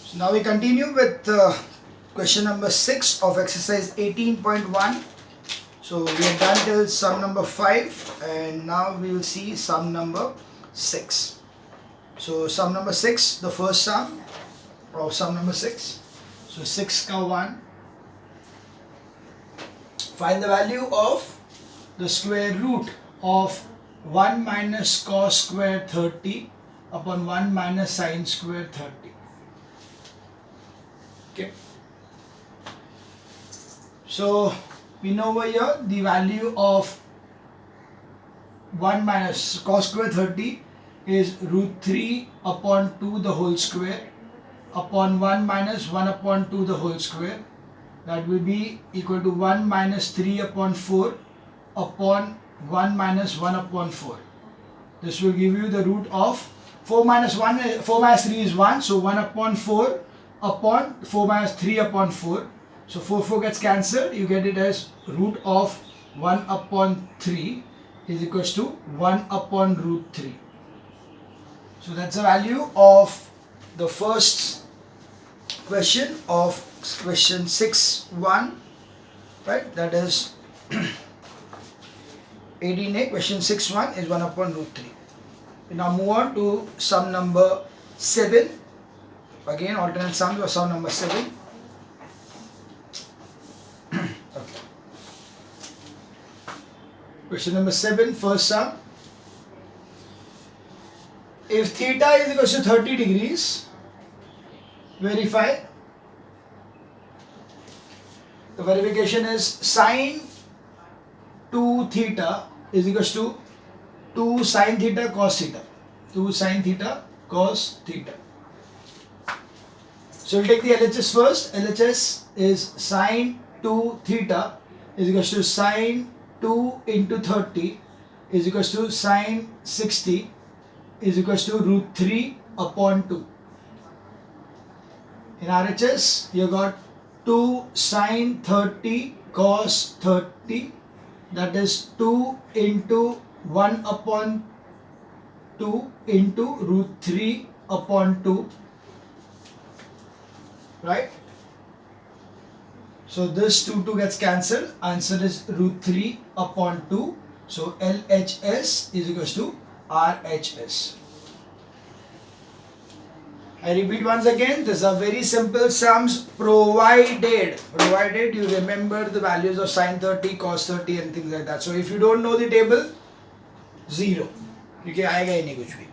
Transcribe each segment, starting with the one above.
So now we continue with question number 6 of exercise 18.1. So we are done till sum number 5 and now we will see sum number 6. So sum number 6, the first sum of sum number 6. So 6 ka 1. Find the value of the square root of 1 minus cos square 30 upon 1 minus sin square 30. Okay. So we know over here the value of 1 minus cos square 30 is root 3 upon 2 the whole square upon 1 minus 1 upon 2 the whole square. That will be equal to 1 minus 3 upon 4 upon 1 minus 1 upon 4. This will give you the root of 4 minus 3 is 1. So 1 upon 4 upon 4 minus 3 upon 4. So 4 gets cancelled. You get it as root of 1 upon 3 is equals to 1 upon root 3. So that's the value of the first question of question 6.1, right? That is 18a. Question 6.1 is 1 upon root 3. We now move on to sum number 7. Again, alternate sums of sum number 7. Okay. Question number 7, first sum. If theta is equal to 30 degrees, verify. The verification is sine 2 theta is equal to 2 sine theta cos theta. 2 sine theta cos theta. So we'll take the LHS first. LHS is sine 2 theta is equal to sine 2 into 30 is equal to sine 60 is equal to root 3 upon 2. In RHS, you got 2 sine 30 cos 30, that is 2 into 1 upon 2 into root 3 upon 2, right? So this 2 gets cancelled. Answer is root 3 upon 2. So LHS is equal to RHS. I repeat once again, these are very simple sums provided you remember the values of sin 30, cos 30 and things like that. So if you don't know the table, 0. Okay, आएगा ही नहीं कुछ भी.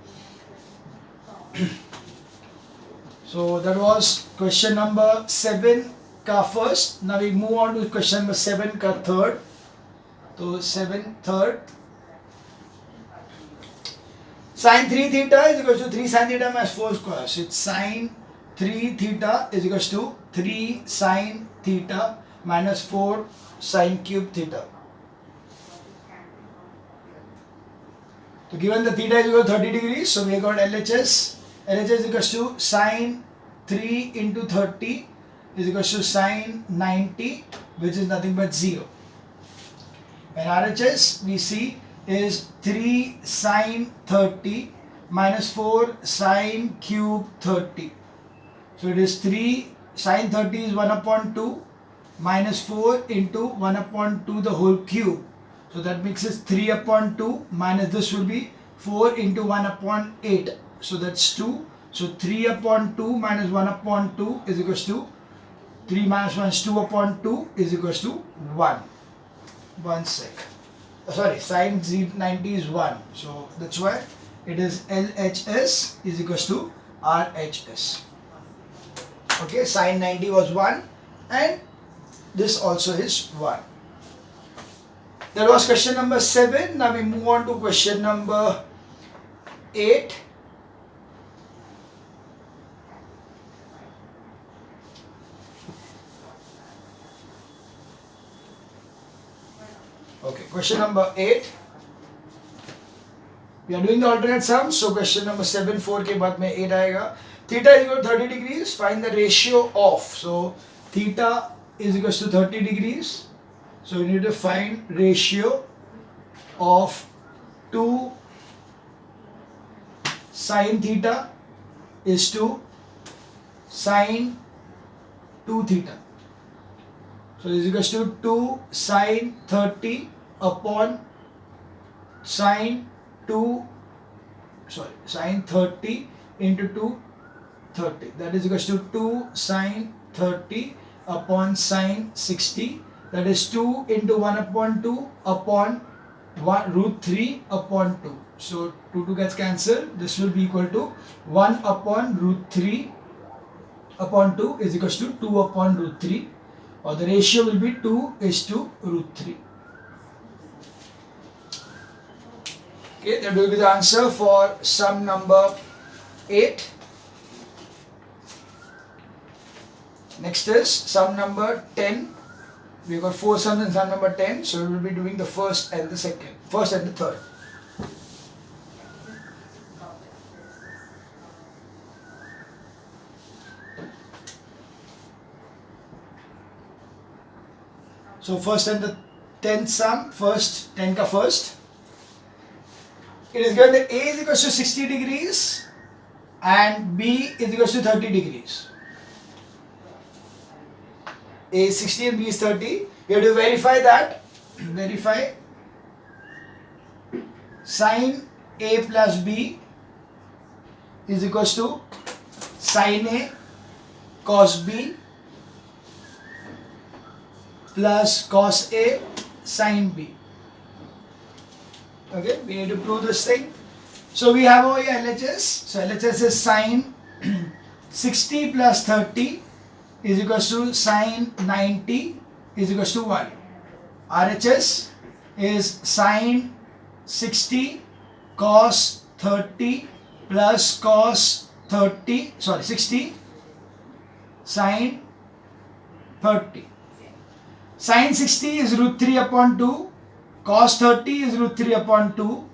So that was question number 7 का first. Now we move on to question number 7 का third. So 7 third. Sin 3 theta is equal to 3 sin theta minus 4 square. So it's sin 3 theta is equal to 3 sin theta minus 4 sin cube theta. So given the theta is equal to 30 degrees, so we got LHS. LHS is equal to sin 3 into 30 is equal to sin 90, which is nothing but 0. And RHS we see is 3 sin 30 minus 4 sin cube 30. So it is 3 sin 30 is 1 upon 2 minus 4 into 1 upon 2 the whole cube. So that makes it 3 upon 2 minus this will be 4 into 1 upon 8. So that's 2. So 3 upon 2 minus 1 upon 2 is equals to 3 minus 1 is 2 upon 2 is equals to 1. 1 sec. Sorry, sin 90 is 1. So that's why it is LHS is equals to RHS. Okay, sin 90 was 1 and this also is 1. That was question number 7. Now we move on to question number 8. Okay, question number 8. We are doing the alternate sums. So question number 7 4 के बाद में 8 आएगा. Theta is equal to 30 degrees. Find the ratio of. So theta is equal to 30 degrees. So we need to find ratio of 2 sin theta is to sine 2 theta. So this is equals to 2 sine 30 upon sine 30 into 2 30. That is equals to 2 sine 30 upon sine 60. That is 2 into 1 upon 2 upon 1 root 3 upon 2. So 2 gets cancelled. This will be equal to 1 upon root 3 upon 2 is equals to 2 upon root 3, or the ratio will be 2 is to root 3. Okay, that will be the answer for sum number 8. Next is sum number 10. We got 4 sums in sum number 10, so we will be doing the first and the third. So first and the 10th sum, first 10 ka first. It is given that A is equals to 60 degrees and B is equals to 30 degrees. A is 60 and B is 30. You have to verify that. Verify sine A plus B is equals to sine A cos B plus cos A sin B. Okay, we need to prove this thing. So we have over here LHS. So LHS is sine 60 plus 30 is equals to sine 90 is equals to 1. RHS is sine 60 cos 30 plus cos 60 sine 30. Sine 60 is root 3 upon 2, cos 30 is root 3 upon 2,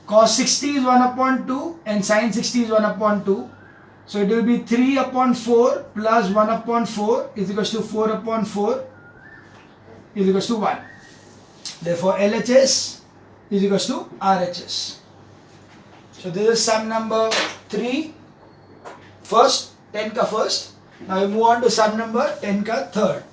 cos 60 is 1 upon 2 and sine 60 is 1 upon 2. So it will be 3 upon 4 plus 1 upon 4 is equals to 4 upon 4 is equals to 1. Therefore LHS is equals to RHS. So this is sum number 3, first, 10 ka first. Now we move on to sum number 10 ka third.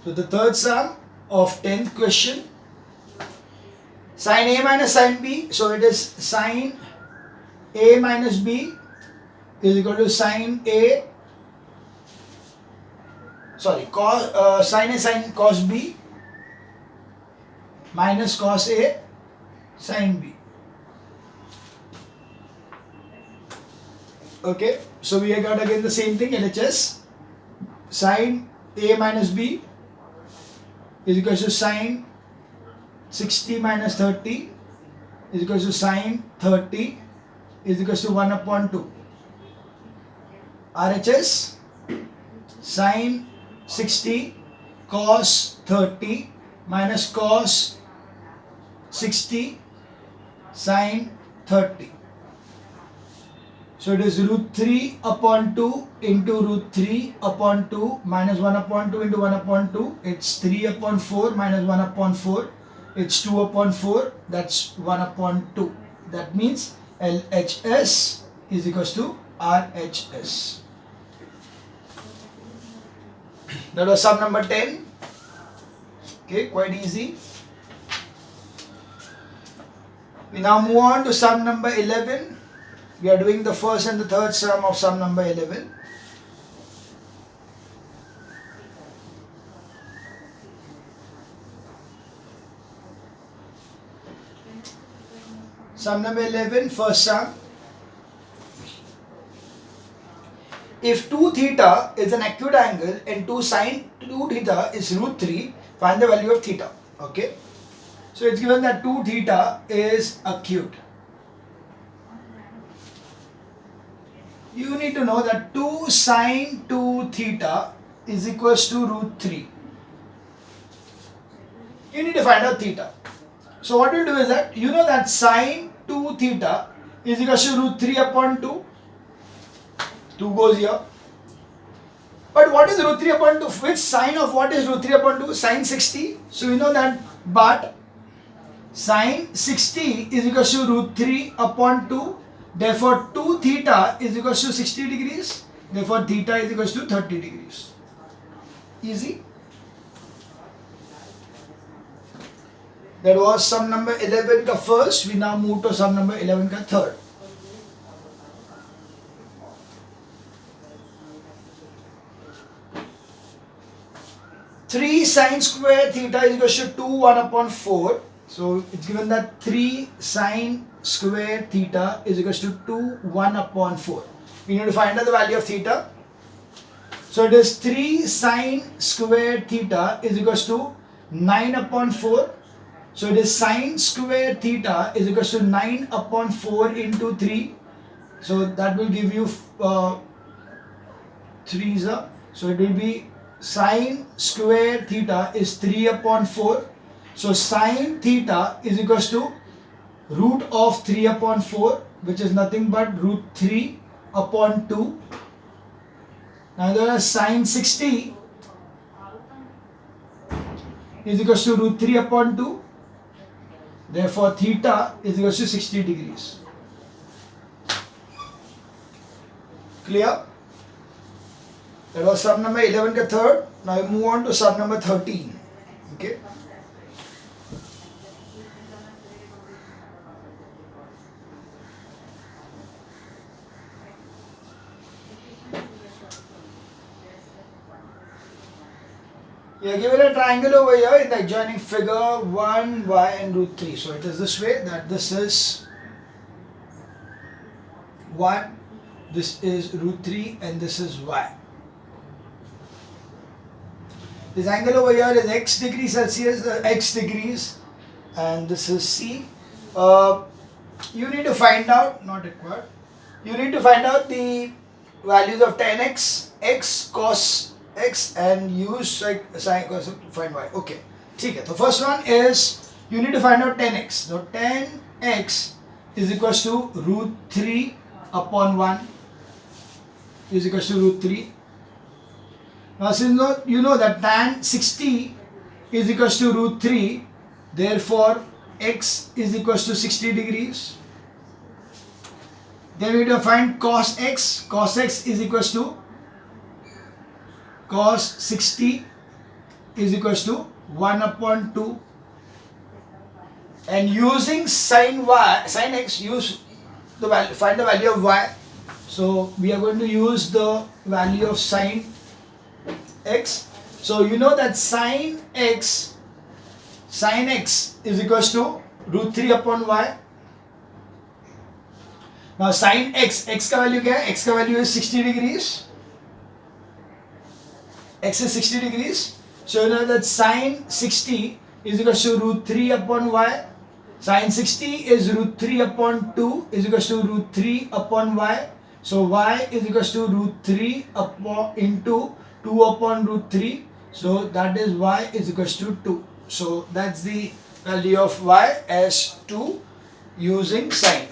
So the third sum of 10th question, sin A minus sin B, so it is sin A minus B is equal to sin A, sin A sin cos B minus cos A sin B. Okay, so we got again the same thing, LHS, sin A minus B is equal to sin 60 minus 30 is equal to sin 30 is equal to 1 upon 2. RHS sin 60 cos 30 minus cos 60 sin 30. So it is root 3 upon 2 into root 3 upon 2 minus 1 upon 2 into 1 upon 2. It's 3 upon 4 minus 1 upon 4. It's 2 upon 4. That's 1 upon 2. That means LHS is equals to RHS. That was sum number 10. Okay, quite easy. We now move on to sum number 11. We are doing the first and the third sum of sum number 11. Sum number 11, first sum. If 2 theta is an acute angle and 2 sine 2 theta is root 3, find the value of theta. Okay. So it's given that 2 theta is acute. You need to know that 2 sine 2 theta is equals to root 3. You need to find out theta. So what you do is that you know that sine 2 theta is equals to root 3 upon 2. 2 goes here. But what is root 3 upon 2? Which sine of what is root 3 upon 2? Sine 60. So we know that, but Sine 60 is equals to root 3 upon 2. Therefore 2 theta is equals to 60 degrees. Therefore theta is equals to 30 degrees. Easy. That was sum number 11 ka first. We now move to sum number 11 ka third. Three sine square theta is equals to 2 1 upon 4. So it's given that 3 sine square theta is equals to 2 1 upon 4. We need to find out the value of theta. So it is 3 sine square theta is equals to 9 upon 4. So it is sine square theta is equals to 9 upon 4 into 3. So that will give you 3 is a. So it will be sine square theta is 3 upon 4. So sine theta is equals to root of 3 upon 4, which is nothing but root 3 upon 2. Now there is sine 60 is equals to root 3 upon 2. Therefore theta is equals to 60 degrees. Clear? That was sum number 11 ka third. Now we move on to sum number 13. Okay. You are given a triangle over here in the adjoining figure 1, y and root 3. So it is this way, that this is 1, this is root 3 and this is y. This angle over here is x degrees Celsius, x degrees, and this is c. You need to find out, not required, you need to find out the values of tan x, x cos x, and use like sine cos to find y. Okay, okay. The first one is you need to find out tan x. So tan x is equals to root 3 upon 1 is equals to root 3. Now since you know that tan 60 is equals to root 3, therefore x is equals to 60 degrees. Then we need to find cos x. Cos x is equals to cos 60 is equals to 1 upon 2. And using sin y, sin x, use the value, find the value of y. So we are going to use the value of sin x. So you know that sin x is equals to root 3 upon y. Now sin x का value क्या है? X का value is 60 degrees. X is 60 degrees. So you know that sin 60 is equals to root 3 upon y. Sin 60 is root 3 upon 2 is equals to root 3 upon y. So y is equals to root 3 upon into 2 upon root 3. So that is y is equals to 2. So that's the value of y as 2 using sin.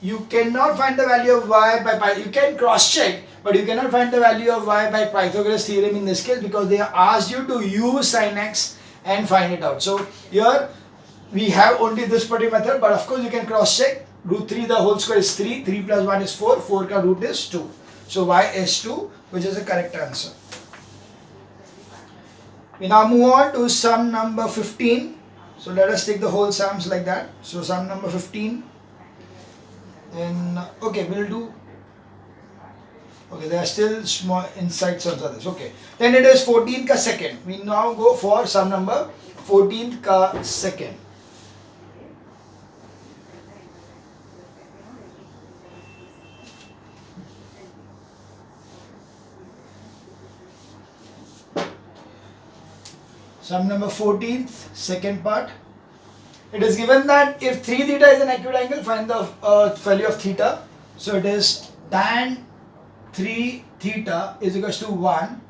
You cannot find the value of y by you can cross check, but you cannot find the value of y by Pythagoras theorem in this case, because they have asked you to use sin x and find it out. So here we have only this particular method, but of course you can cross check. Root 3 the whole square is 3, 3 plus 1 is 4, 4 ka root is 2. So y is 2, which is the correct answer. We now move on to sum number 15. So let us take the whole sums like that. So sum number 15. Then okay, we'll do. Okay, there are still small insights on this. Okay, then it is 14 ka second. We now go for sum number 14 ka second. Sum number 14th, second part. It is given that if 3 theta is an acute angle, find the value of theta. So it is tan 3 theta is equals to 1,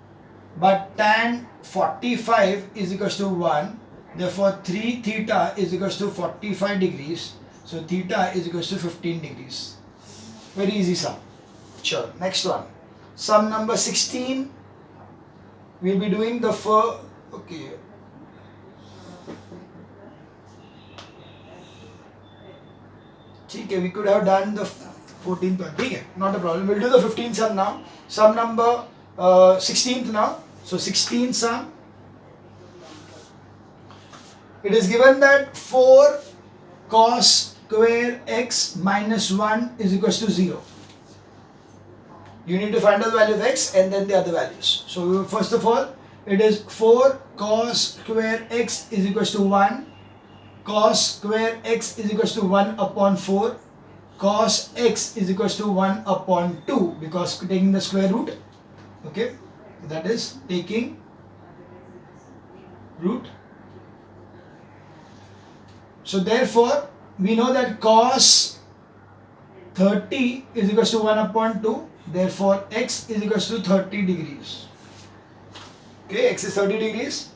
but tan 45 is equals to 1. Therefore 3 theta is equals to 45 degrees. So theta is equals to 15 degrees. Very easy sum. Sure. Next one. Sum number 16. We'll be doing the okay. ठीक है, we could have done the 14th one. ठीक है, not a problem. We'll do the 15th sum now. Sum number 16th now. So 16th sum. It is given that 4 cos square x minus 1 is equals to 0. You need to find out the value of x and then the other values. So first of all, it is 4 cos square x is equals to 1. Cos square x is equals to 1 upon 4. Cos x is equals to 1 upon 2 because taking the square root. Okay, that is taking root. So therefore, we know that cos 30 is equals to 1 upon 2. Therefore, x is equals to 30 degrees. Okay, x is 30 degrees.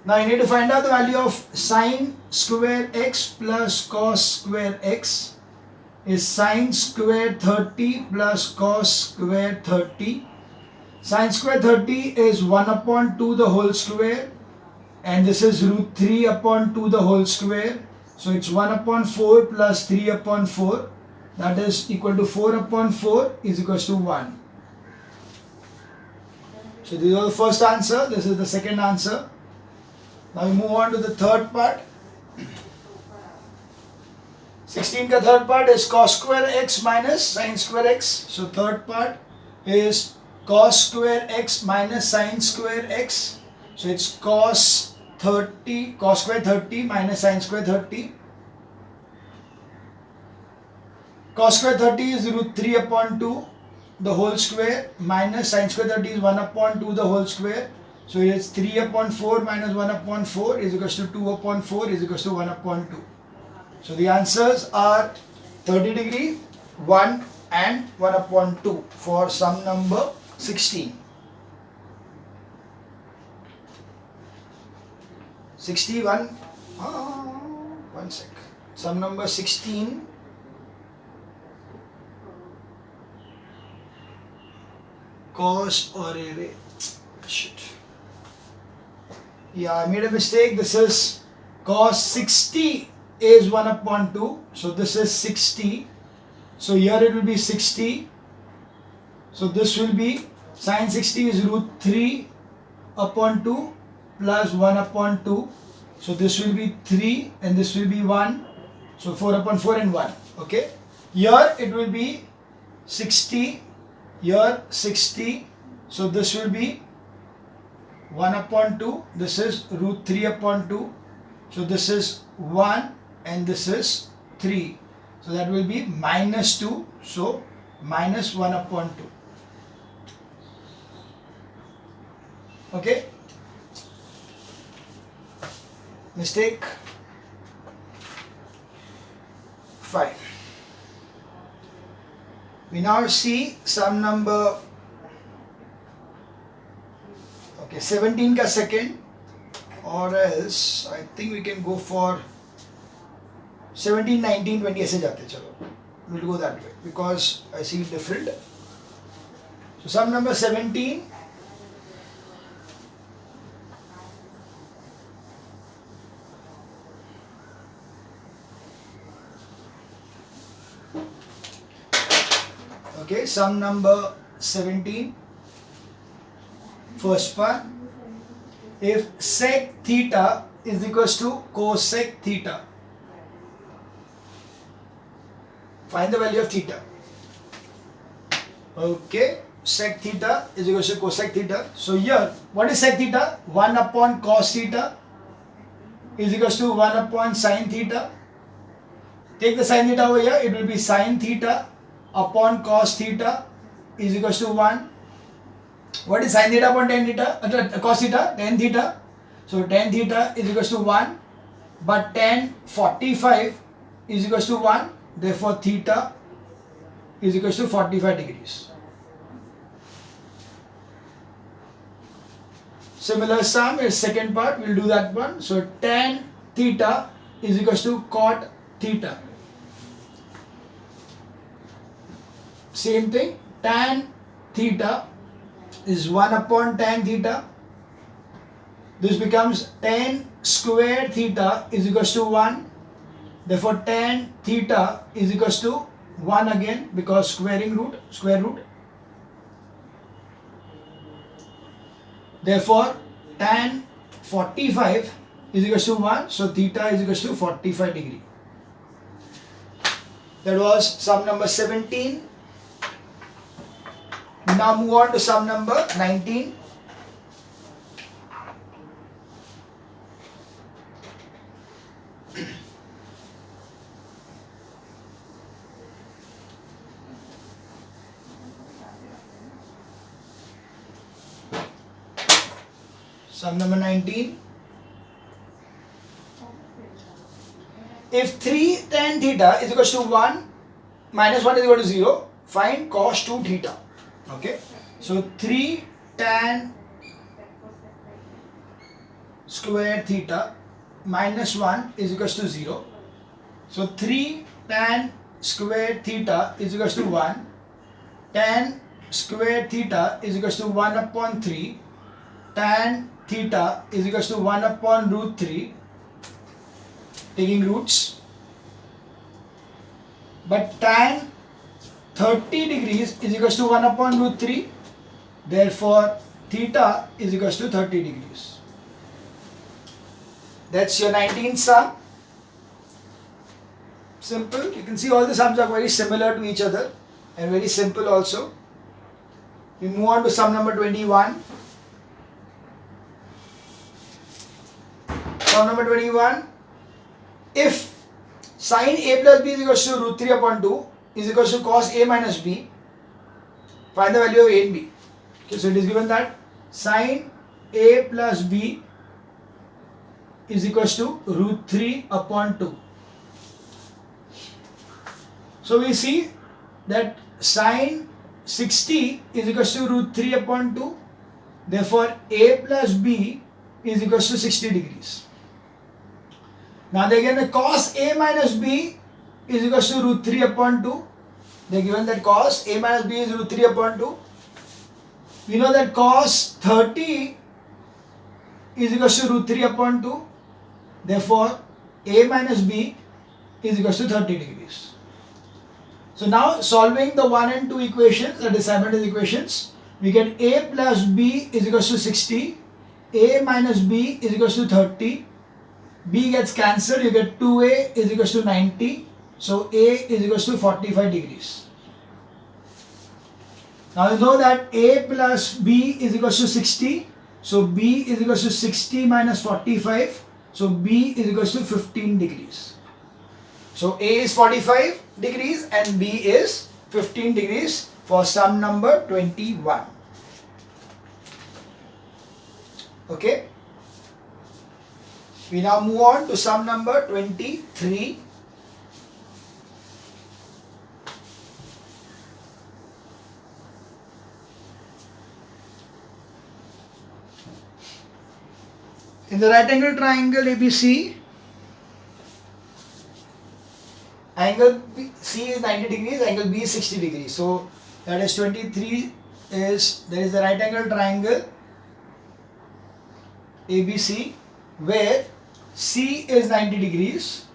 Now you need to find out the value of sine square x plus cos square x is sine square 30 plus cos square 30. Sine square 30 is 1 upon 2 the whole square, and this is root 3 upon 2 the whole square. So it's 1 upon 4 plus 3 upon 4, that is equal to 4 upon 4 is equals to 1. So this is the first answer, this is the second answer. Now we move on to the third part. 16 ka third part is cos square x minus sin square x. So third part is cos square x minus sin square x. So it's cos square 30 minus sin square 30. Cos square 30 is root 3 upon 2 the whole square minus sin square 30 is 1 upon 2 the whole square. So it is 3 upon 4 minus 1 upon 4 is equals to 2 upon 4 is equals to 1 upon 2. So the answers are 30 degree, 1 and 1 upon 2 for sum number 16. 61, one sec. Sum number 16. Cos or array. Shit. Yeah, I made a mistake. This is cos 60 is 1 upon 2. So this is 60. So here it will be 60. So this will be sin 60 is root 3 upon 2 plus 1 upon 2. So this will be 3 and this will be 1. So 4 upon 4 and 1. Okay. Here it will be 60. Here 60. So this will be 1 upon 2. This is root 3 upon 2. So this is 1 and this is 3. So that will be minus 2. So minus 1 upon 2. Okay. Mistake. Fine. We now see sum number 17 ka second, or else I think we can go for 17, 19, 20 ऐसे जाते चलो. We'll go that way because I see it different. So sum number 17. Okay, sum number 17. First part. If sec theta is equals to cosec theta, find the value of theta. Okay, sec theta is equals to cosec theta. So here, what is sec theta? 1 upon cos theta is equals to 1 upon sin theta. Take the sin theta over here, it will be sin theta upon cos theta is equals to 1. What is sin theta upon tan theta? Cos theta, tan theta. So tan theta is equals to 1, but tan 45 is equals to 1. Therefore theta is equals to 45 degrees. Similar sum is second part. We'll do that one. So tan theta is equals to cot theta. Same thing. Tan theta is 1 upon tan theta. This becomes tan square theta is equals to 1. Therefore tan theta is equals to 1 again, because square root. Therefore tan 45 is equals to 1, so theta is equals to 45 degree. That was sum number 17. Now move on to sum number 19. Sum number 19. If 3 tan theta is equal to 1 minus 1 is equal to 0, find cos 2 theta. Okay. So 3 tan square theta minus 1 is equal to 0. So 3 tan square theta is equal to 1. Tan square theta is equal to 1 upon 3. Tan theta is equal to 1 upon root 3, taking roots. But tan 30 degrees is equal to 1 upon root 3. Therefore theta is equal to 30 degrees. That's your 19th sum. Simple. You can see all the sums are very similar to each other and very simple also. We move on to sum number 21. Sum number 21. If sin a plus b is equal to root 3 upon 2 is equal to cos a minus b, find the value of a and b. Okay, so it is given that sin a plus b is equal to root 3 upon 2. So we see that sin 60 is equal to root 3 upon 2. Therefore a plus b is equal to 60 degrees. Now they given the cos a minus b is equal to root 3 upon 2. They given that cos a minus b is root 3 upon 2. We know that cos 30 is equal to root 3 upon 2. Therefore a minus b is equal to 30 degrees. So now solving the 1 and 2 equations, that is simultaneous equations, we get a plus b is equal to 60, a minus b is equal to 30, b gets cancelled, you get 2a is equal to 90, so a is equal to 45 degrees. Now you know that a plus b is equal to 60, so b is equal to 60 minus 45, so b is equal to 15 degrees. So a is 45 degrees and b is 15 degrees for sum number 21. Okay. We now move on to sum number 23. In the right angle triangle ABC, angle C is 90 degrees, angle B is 60 degrees. So that is 23 is, there is the right angle triangle ABC where C is 90 degrees,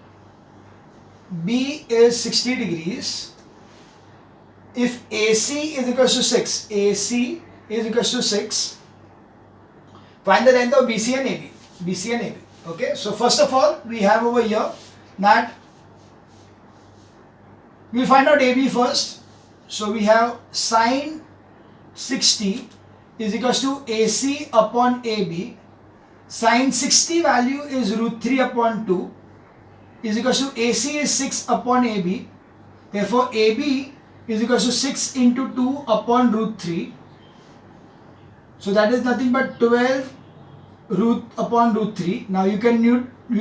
B is 60 degrees. If AC is equal to 6, AC is equal to 6, find the length of BC and AB. BC and AB. Okay, so first of all, we have over here that we'll find out AB first. So we have sin 60 is equal to AC upon AB. Sin 60 value is root 3 upon 2 is equal to AC is 6 upon AB. Therefore AB is equal to 6 into 2 upon root 3. So that is nothing but 12 root upon root 3. Now you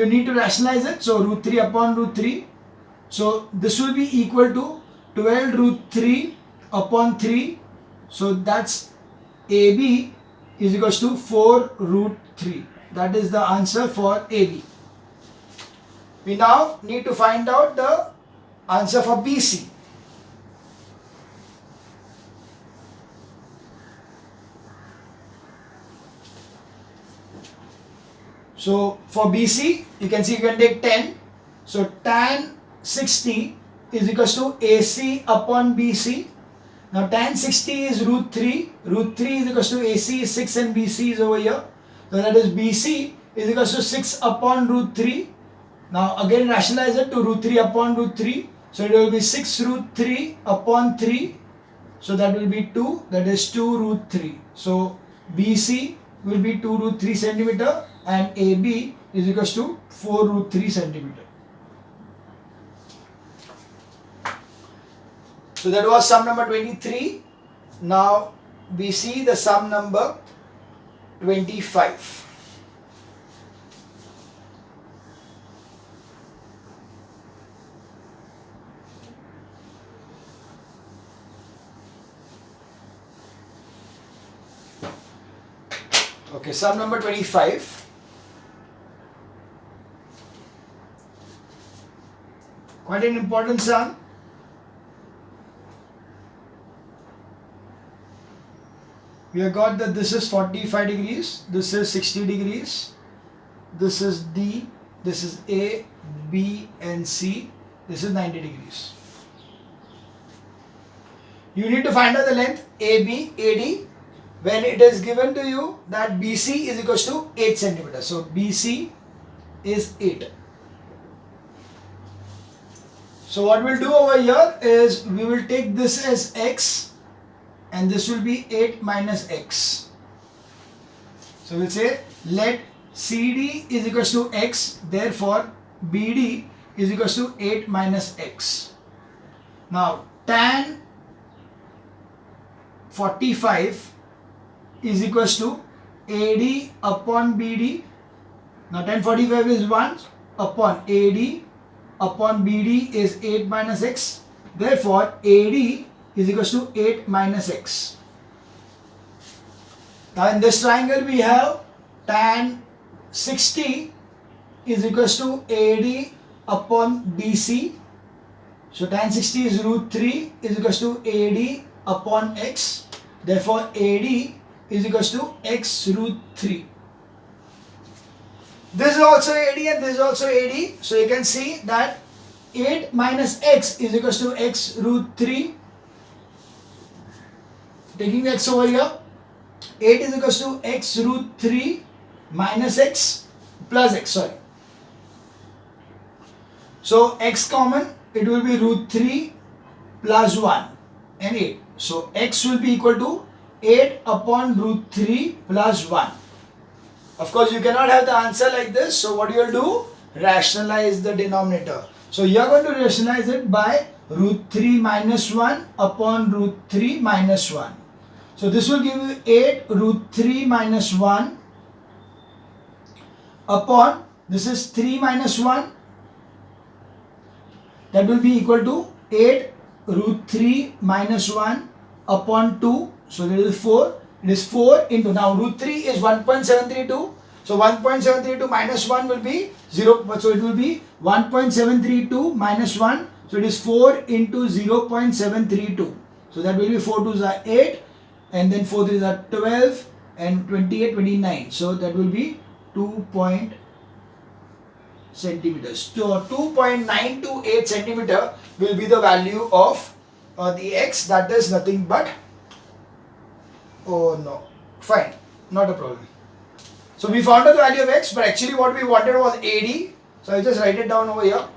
need to rationalize it. So root 3 upon root 3. So this will be equal to 12 root 3 upon 3. So that's AB is equal to 4 root 3. That is the answer for AB. We now need to find out the answer for BC. So for BC, you can see you can take 10. So tan 60 is equals to AC upon BC. Now tan 60 is root 3. Root 3 is equals to AC is 6 and BC is over here. So that is BC is equals to 6 upon root 3. Now again rationalize it to root 3 upon root 3. So it will be 6 root 3 upon 3. So that will be 2. That is 2 root 3. So BC will be 2 root 3 centimeter and AB is equals to 4 root 3 centimeter. So that was sum number 23. Now we see the sum number 25. Okay, sum number 25. Quite an important sum. We have got that this is 45 degrees, this is 60 degrees, this is D, this is A, B and C, this is 90 degrees. You need to find out the length AB, AD when it is given to you that BC is equals to 8 centimeters. So BC is 8. So what we'll do over here is we will take this as X and this will be 8 minus X. So we'll say let CD is equals to X, therefore BD is equals to 8 minus X. Now tan 45 is equals to AD upon BD. Now tan 45 is 1 upon AD upon BD is 8 minus X. Therefore AD is equals to 8 minus X. Now in this triangle we have tan 60 is equals to AD upon BC. So tan 60 is root 3 is equals to AD upon X. Therefore AD is equals to X root 3. This is also AD and this is also AD. So you can see that 8 minus X is equals to X root 3. Taking the X over here, 8 is equals to X root 3 minus X plus X, sorry. So X common, it will be root 3 plus 1 and 8. So X will be equal to 8 upon root 3 plus 1. Of course, you cannot have the answer like this. So what you will do? Rationalize the denominator. So you are going to rationalize it by root 3 minus 1 upon root 3 minus 1. So this will give you 8 root 3 minus 1 upon, this is 3 minus 1. That will be equal to 8 root 3 minus 1 upon 2. So that is 4. It is 4 into, now root 3 is 1.732. So 1.732 minus 1 will be 0. So it will be 1.732 minus 1. So it is 4 into 0.732. So that will be 4 2s are 8. And then 4 3s are 12 and 28, 29. So that will be 2 centimeters. So 2.928 centimeter will be the value of the X. That is nothing but, oh no, fine, not a problem. So we found out the value of X, but actually what we wanted was AD. So I'll just write it down over here.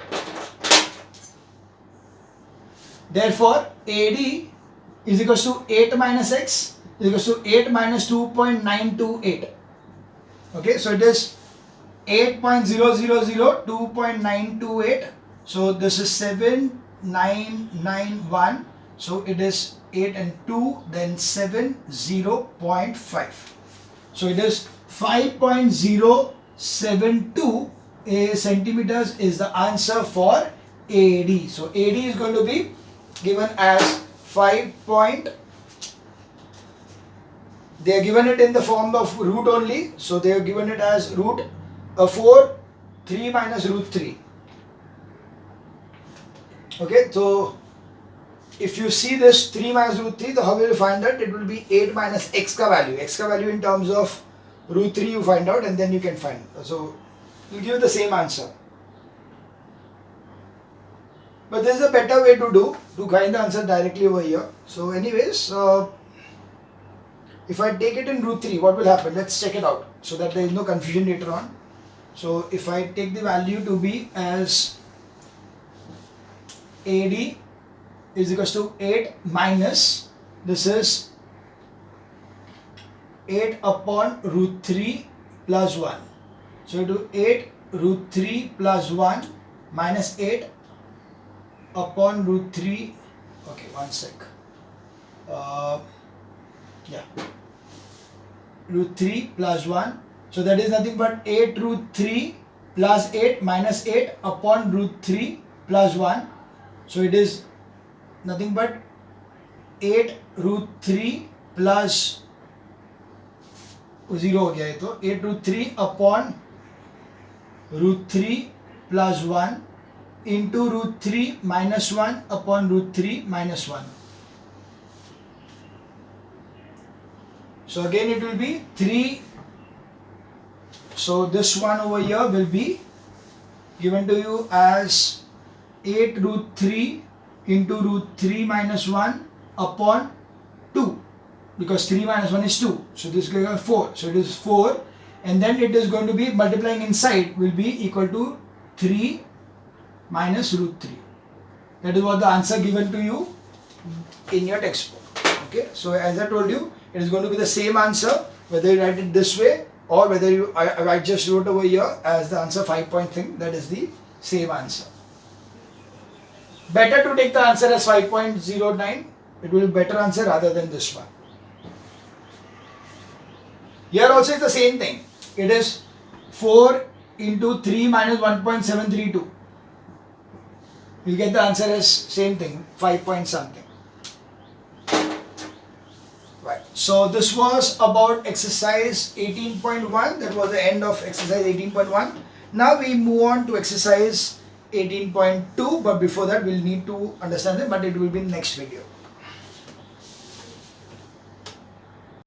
Therefore AD is equals to 8 minus X is equals to 8 minus 2.928. Okay, so it is 8.000 2.928. So this is 7991. So it is 8 and 2, then 7 0.5. So it is 5.072 centimeters is the answer for AD. So AD is going to be given as 5. They are given it in the form of root only. So they are given it as root 4 3 minus root 3. Okay, so if you see this 3 minus root 3, then how will you find that? It will be 8 minus X ka value. X ka value in terms of root 3 you find out and then you can find. So it will give you the same answer. But there is a better way to find the answer directly over here. So anyways, if I take it in root 3, what will happen? Let's check it out so that there is no confusion later on. So if I take the value to be as AD is equals to 8 minus, this is 8 upon root 3 plus 1. So do 8 root 3 plus 1 minus 8 upon root 3. Okay, one sec. Yeah. Root 3 plus 1. So that is nothing but 8 root 3 plus 8 minus 8 upon root 3 plus 1. So it is nothing but 8 root 3 plus 0 हो गया है, तो 8 root 3 upon root 3 plus 1 into root 3 minus 1 upon root 3 minus 1. So again it will be 3. So this one over here will be given to you as 8 root 3 into root 3 minus 1 upon 2, because 3 minus 1 is 2. So this is going to be 4. So it is 4, and then it is going to be multiplying inside will be equal to 3 minus root 3. That is what the answer given to you in your textbook. Okay. So as I told you, it is going to be the same answer whether you write it this way or whether I just wrote over here as the answer 5-point thing. That is the same answer. Better to take the answer as 5.09. It will be better answer rather than this one. Here also is the same thing. It is 4 into 3 minus 1.732. You get the answer as same thing, 5 point something. Right. So this was about exercise 18.1. That was the end of exercise 18.1. Now we move on to exercise 18.2, but before that we'll need to understand them, but it will be in the next video.